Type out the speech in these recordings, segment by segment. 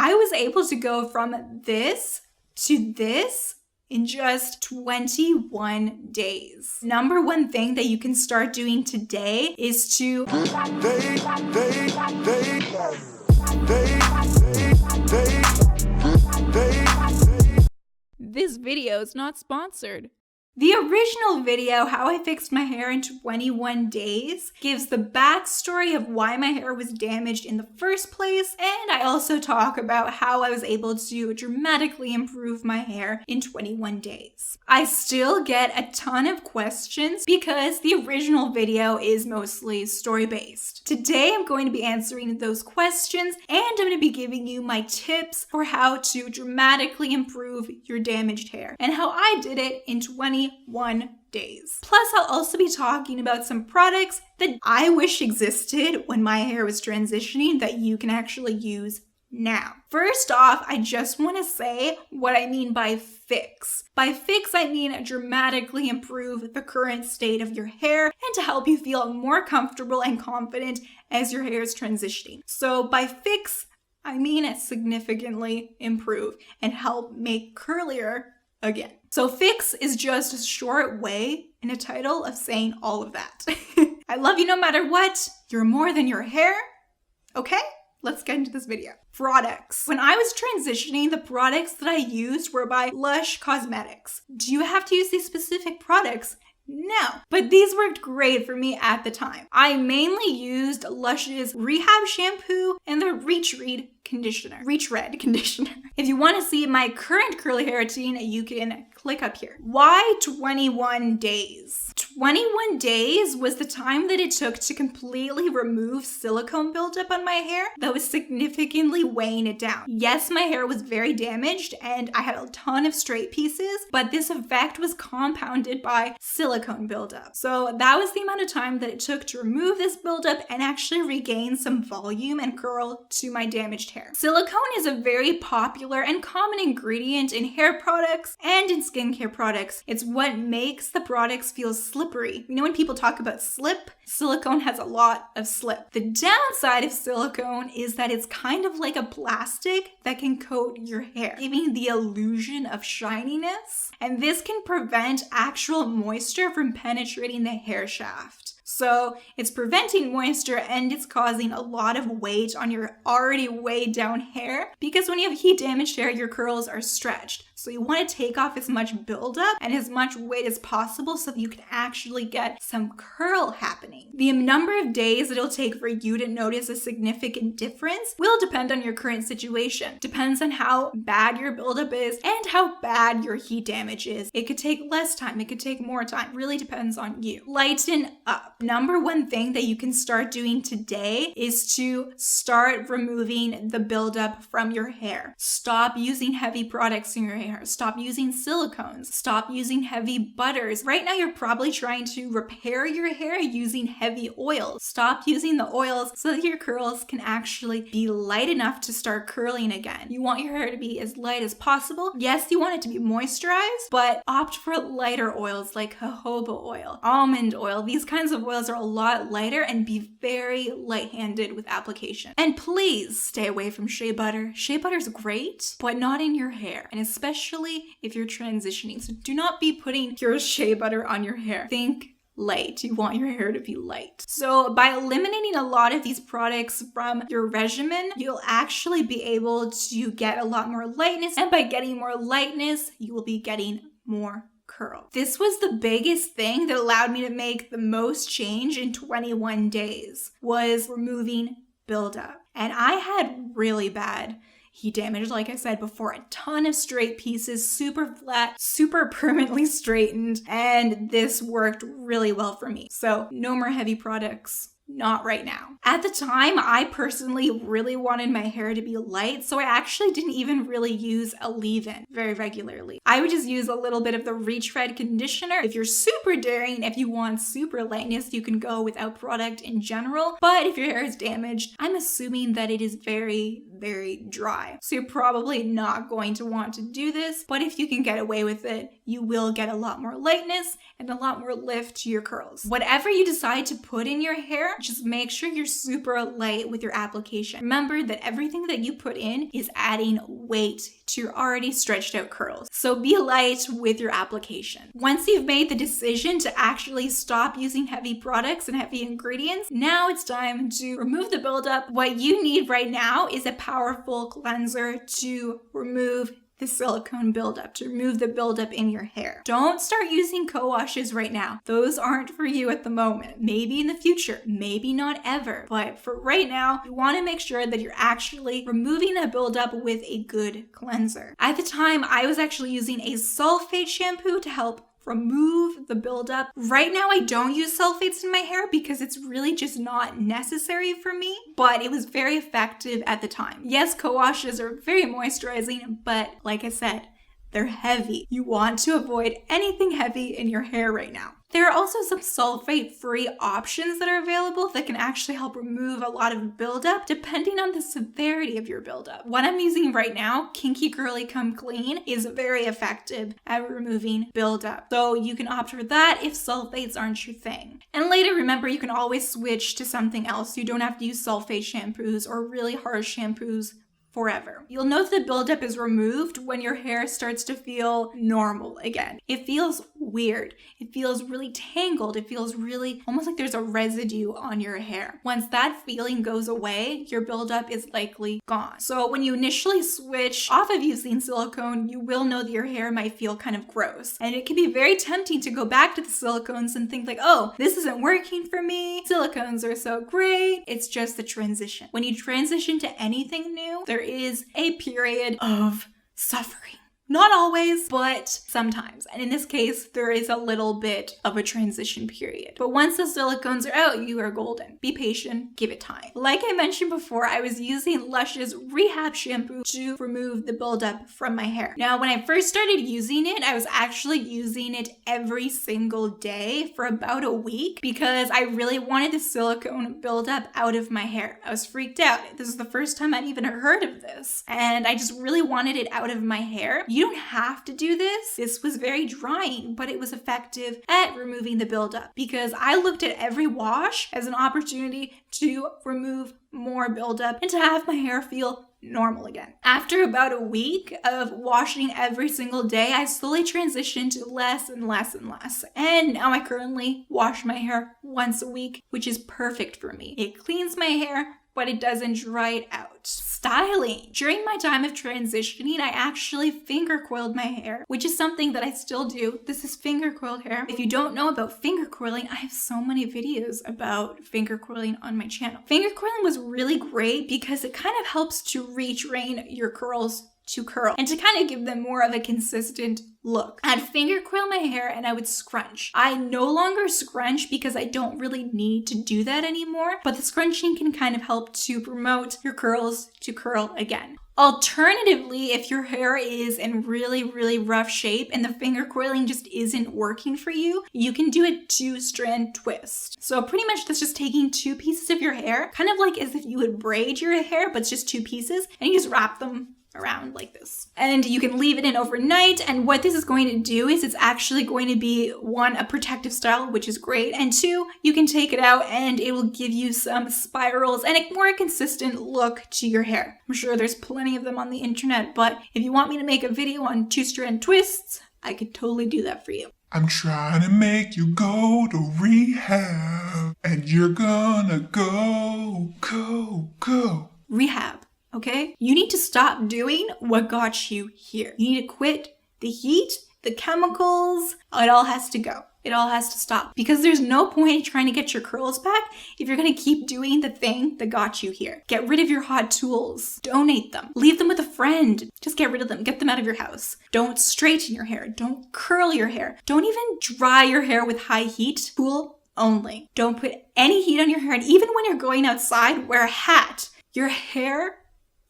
I was able to go from this to this in just 21 days. Number one thing that you can start doing today is to This video is not sponsored. The original video, How I Fixed My Hair in 21 Days, gives the backstory of why my hair was damaged in the first place, and I also talk about how I was able to dramatically improve my hair in 21 days. I still get a ton of questions because the original video is mostly story-based. Today I'm going to be answering those questions, and I'm going to be giving you my tips for how to dramatically improve your damaged hair, and how I did it in 21 days. Plus, I'll also be talking about some products that I wish existed when my hair was transitioning that you can actually use now. First off, I just want to say what I mean by fix. By fix, I mean dramatically improve the current state of your hair and to help you feel more comfortable and confident as your hair is transitioning. So by fix, I mean significantly improve and help make curlier again. So fix is just a short way in a title of saying all of that. I love you no matter what. You're more than your hair. Okay, let's get into this video. Products. When I was transitioning, the products that I used were by LUSH Cosmetics. Do you have to use these specific products? No, but these worked great for me at the time. I mainly used LUSH's Rehab shampoo and the Retread conditioner. If you want to see my current curly hair routine, you can click up here. Why 21 days? 21 days was the time that it took to completely remove silicone buildup on my hair that was significantly weighing it down. Yes, my hair was very damaged and I had a ton of straight pieces, but this effect was compounded by silicone buildup. So that was the amount of time that it took to remove this buildup and actually regain some volume and curl to my damaged hair. Silicone is a very popular and common ingredient in hair products and in skincare products. It's what makes the products feel slippery. You know when people talk about slip? Silicone has a lot of slip. The downside of silicone is that it's kind of like a plastic that can coat your hair, giving the illusion of shininess. And this can prevent actual moisture from penetrating the hair shaft. So it's preventing moisture and it's causing a lot of weight on your already weighed down hair, because when you have heat damaged hair, your curls are stretched. So you want to take off as much buildup and as much weight as possible so that you can actually get some curl happening. The number of days it'll take for you to notice a significant difference will depend on your current situation. Depends on how bad your buildup is and how bad your heat damage is. It could take less time, it could take more time. Really depends on you. Lighten up. Number one thing that you can start doing today is to start removing the buildup from your hair. Stop using heavy products in your hair. Stop using silicones. Stop using heavy butters. Right now, you're probably trying to repair your hair using heavy oils. Stop using the oils so that your curls can actually be light enough to start curling again. You want your hair to be as light as possible. Yes, you want it to be moisturized, but opt for lighter oils like jojoba oil, almond oil. These kinds of oils are a lot lighter, and be very light-handed with application. And please stay away from shea butter. Shea butter is great, but not in your hair, and especially if you're transitioning. So do not be putting your shea butter on your hair. Think light. You want your hair to be light. So by eliminating a lot of these products from your regimen, you'll actually be able to get a lot more lightness, and by getting more lightness, you will be getting more curl. This was the biggest thing that allowed me to make the most change in 21 days, was removing buildup. And I had really bad heat damage, like I said before, a ton of straight pieces, super flat, super permanently straightened, and this worked really well for me. So no more heavy products. Not right now. At the time, I personally really wanted my hair to be light, so I actually didn't even really use a leave-in very regularly. I would just use a little bit of the Retread conditioner. If you're super daring, if you want super lightness, you can go without product in general. But if your hair is damaged, I'm assuming that it is very, very dry. So you're probably not going to want to do this, but if you can get away with it, you will get a lot more lightness and a lot more lift to your curls. Whatever you decide to put in your hair, just make sure you're super light with your application. Remember that everything that you put in is adding weight to your already stretched out curls. So be light with your application. Once you've made the decision to actually stop using heavy products and heavy ingredients, now it's time to remove the buildup. What you need right now is a powerful cleanser to remove the silicone buildup, to remove the buildup in your hair. Don't start using co-washes right now. Those aren't for you at the moment. Maybe in the future, maybe not ever. But for right now, you want to make sure that you're actually removing that buildup with a good cleanser. At the time, I was actually using a sulfate shampoo to help remove the buildup. Right now, I don't use sulfates in my hair because it's really just not necessary for me, but it was very effective at the time. Yes, co-washes are very moisturizing, but like I said, they're heavy. You want to avoid anything heavy in your hair right now. There are also some sulfate-free options that are available that can actually help remove a lot of buildup depending on the severity of your buildup. What I'm using right now, Kinky Girly Come Clean, is very effective at removing buildup. So you can opt for that if sulfates aren't your thing. And later, remember, you can always switch to something else. You don't have to use sulfate shampoos or really harsh shampoos forever. You'll note the buildup is removed when your hair starts to feel normal again. It feels weird. It feels really tangled. It feels really almost like there's a residue on your hair. Once that feeling goes away, your buildup is likely gone. So when you initially switch off of using silicone, you will know that your hair might feel kind of gross. And it can be very tempting to go back to the silicones and think like, oh, this isn't working for me. Silicones are so great. It's just the transition. When you transition to anything new, there is a period of suffering. Not always, but sometimes. And in this case, there is a little bit of a transition period. But once the silicones are out, you are golden. Be patient, give it time. Like I mentioned before, I was using LUSH's Rehab shampoo to remove the buildup from my hair. Now, when I first started using it, I was actually using it every single day for about a week because I really wanted the silicone buildup out of my hair. I was freaked out. This is the first time I'd even heard of this. And I just really wanted it out of my hair. You don't have to do this. This was very drying, but it was effective at removing the buildup because I looked at every wash as an opportunity to remove more buildup and to have my hair feel normal again. After about a week of washing every single day, I slowly transitioned to less and less and less. And now I currently wash my hair once a week, which is perfect for me. It cleans my hair, but it doesn't dry it out. Styling. During my time of transitioning, I actually finger coiled my hair, which is something that I still do. This is finger coiled hair. If you don't know about finger coiling, I have so many videos about finger coiling on my channel. Finger coiling was really great because it kind of helps to retrain your curls to curl and to kind of give them more of a consistent look. I'd finger coil my hair and I would scrunch. I no longer scrunch because I don't really need to do that anymore, but the scrunching can kind of help to promote your curls to curl again. Alternatively, if your hair is in really, really rough shape and the finger coiling just isn't working for you, you can do a 2-strand twist. So pretty much that's just taking 2 pieces of your hair, kind of like as if you would braid your hair, but it's just 2 pieces, and you just wrap them around like this. And you can leave it in overnight, and what this is going to do is it's actually going to be 1, a protective style, which is great, and 2, you can take it out and it will give you some spirals and a more consistent look to your hair. I'm sure there's plenty of them on the internet, but if you want me to make a video on 2-strand twists, I could totally do that for you. I'm trying to make you go to rehab, and you're gonna go. Rehab. Okay? You need to stop doing what got you here. You need to quit the heat, the chemicals. It all has to go. It all has to stop because there's no point trying to get your curls back if you're going to keep doing the thing that got you here. Get rid of your hot tools. Donate them. Leave them with a friend. Just get rid of them. Get them out of your house. Don't straighten your hair. Don't curl your hair. Don't even dry your hair with high heat. Tool only. Don't put any heat on your hair. And even when you're going outside, wear a hat. Your hair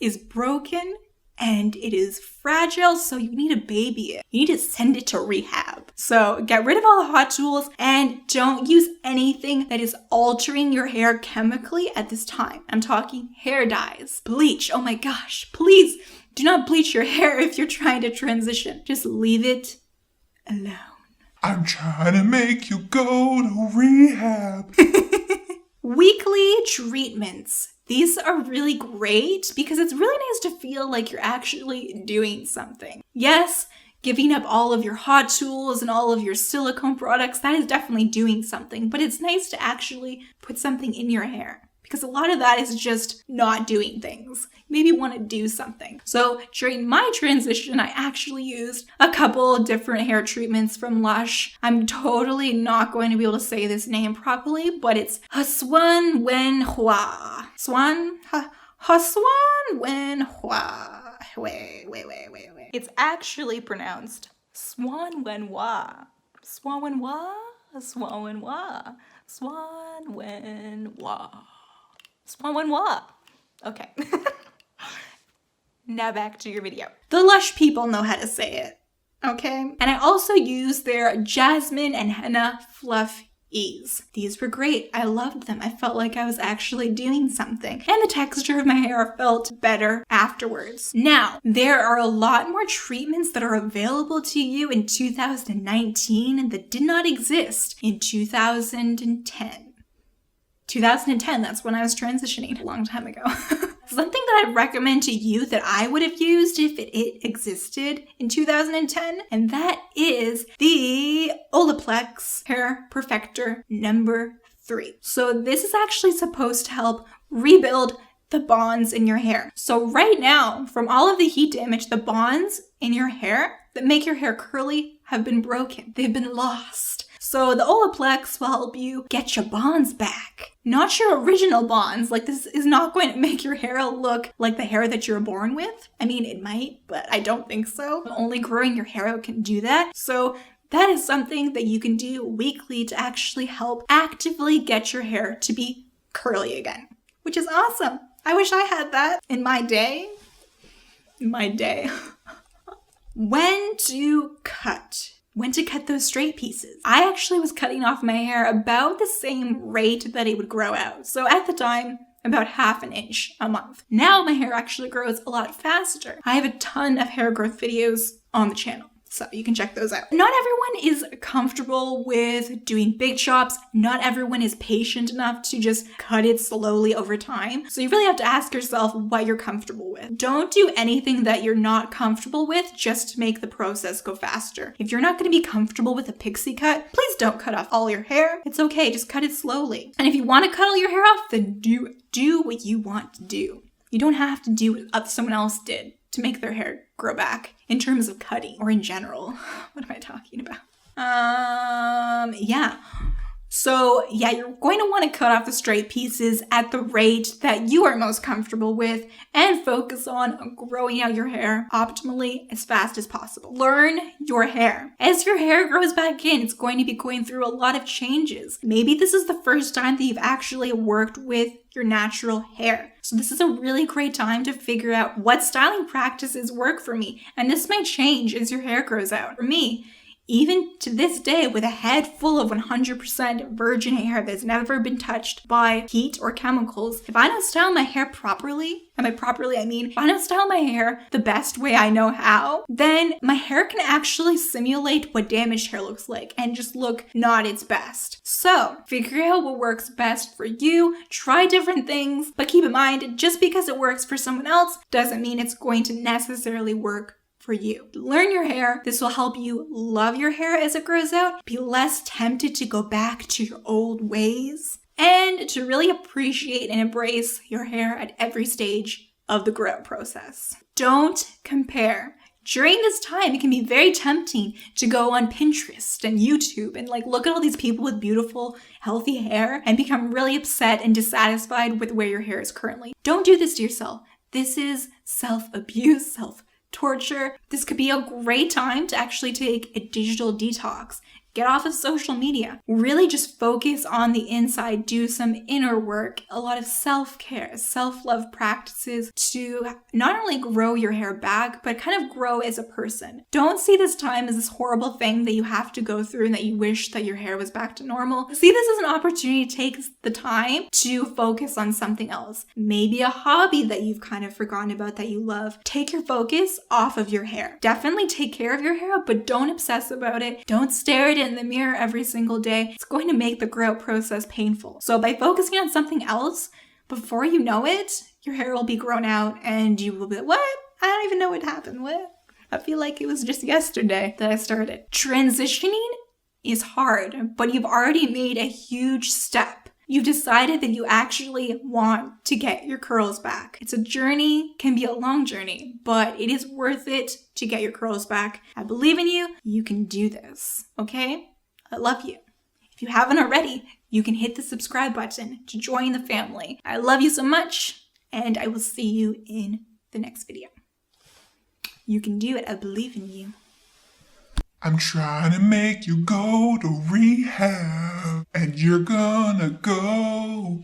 is broken and it is fragile, so you need to baby it. You need to send it to rehab. So get rid of all the hot tools and don't use anything that is altering your hair chemically at this time. I'm talking hair dyes, bleach. Oh my gosh, please do not bleach your hair if you're trying to transition. Just leave it alone. I'm trying to make you go to rehab. Weekly treatments. These are really great because it's really nice to feel like you're actually doing something. Yes, giving up all of your hot tools and all of your silicone products, that is definitely doing something, but it's nice to actually put something in your hair because a lot of that is just not doing things. Maybe you want to do something. So during my transition, I actually used a couple different hair treatments from LUSH. I'm totally not going to be able to say this name properly, but it's Wen Hua. Wen Hua. Wait. It's actually pronounced Wen Hua. Wen Hua. Okay. Now back to your video. The LUSH people know how to say it, okay? And I also used their Jasmine and Henna Fluff Ease. These were great. I loved them. I felt like I was actually doing something. And the texture of my hair felt better afterwards. Now, there are a lot more treatments that are available to you in 2019 that did not exist in 2010. 2010, that's when I was transitioning a long time ago. Something that I'd recommend to you that I would have used if it existed in 2010, and that is the Olaplex Hair Perfector number 3. So this is actually supposed to help rebuild the bonds in your hair. So right now, from all of the heat damage, the bonds in your hair that make your hair curly have been broken. They've been lost. So the Olaplex will help you get your bonds back. Not your original bonds. Like, this is not going to make your hair look like the hair that you're born with. I mean, it might, but I don't think so. Only growing your hair out can do that. So that is something that you can do weekly to actually help actively get your hair to be curly again, which is awesome. I wish I had that in my day. When to cut those straight pieces. I actually was cutting off my hair about the same rate that it would grow out. So at the time, about 1/2 inch a month. Now my hair actually grows a lot faster. I have a ton of hair growth videos on the channel, so you can check those out. Not everyone is comfortable with doing big chops. Not everyone is patient enough to just cut it slowly over time. So you really have to ask yourself what you're comfortable with. Don't do anything that you're not comfortable with just to make the process go faster. If you're not going to be comfortable with a pixie cut, please don't cut off all your hair. It's okay, just cut it slowly. And if you want to cut all your hair off, then do what you want to do. You don't have to do what someone else did to make their hair grow back in terms of cutting or in general. What am I talking about? So you're going to want to cut off the straight pieces at the rate that you are most comfortable with and focus on growing out your hair optimally as fast as possible. Learn your hair. As your hair grows back in, it's going to be going through a lot of changes. Maybe this is the first time that you've actually worked with your natural hair. So this is a really great time to figure out what styling practices work for me. And this might change as your hair grows out. For me, even to this day, with a head full of 100% virgin hair that's never been touched by heat or chemicals, if I don't style my hair properly, and by properly I mean if I don't style my hair the best way I know how, then my hair can actually simulate what damaged hair looks like and just look not its best. So figure out what works best for you, try different things, but keep in mind, just because it works for someone else doesn't mean it's going to necessarily work for you. Learn your hair. This will help you love your hair as it grows out, be less tempted to go back to your old ways, and to really appreciate and embrace your hair at every stage of the growth process. Don't compare. During this time, it can be very tempting to go on Pinterest and YouTube and look at all these people with beautiful, healthy hair and become really upset and dissatisfied with where your hair is currently. Don't do this to yourself. This is self-abuse, self-torture. This could be a great time to actually take a digital detox Get off of social media. Really just focus on the inside. Do some inner work, a lot of self-care, self-love practices to not only grow your hair back, but kind of grow as a person. Don't see this time as this horrible thing that you have to go through and that you wish that your hair was back to normal. See this as an opportunity to take the time to focus on something else. Maybe a hobby that you've kind of forgotten about that you love. Take your focus off of your hair. Definitely take care of your hair, but don't obsess about it. Don't stare at it in the mirror every single day. It's going to make the grow out process painful. So by focusing on something else, before you know it, your hair will be grown out and you will be like, what? I don't even know what happened. What? I feel like it was just yesterday that I started. Transitioning is hard, but you've already made a huge step. You've decided that you actually want to get your curls back. It's a journey, can be a long journey, but it is worth it to get your curls back. I believe in you. You can do this, okay? I love you. If you haven't already, you can hit the subscribe button to join the family. I love you so much, and I will see you in the next video. You can do it. I believe in you. I'm trying to make you go to rehab, and you're gonna go.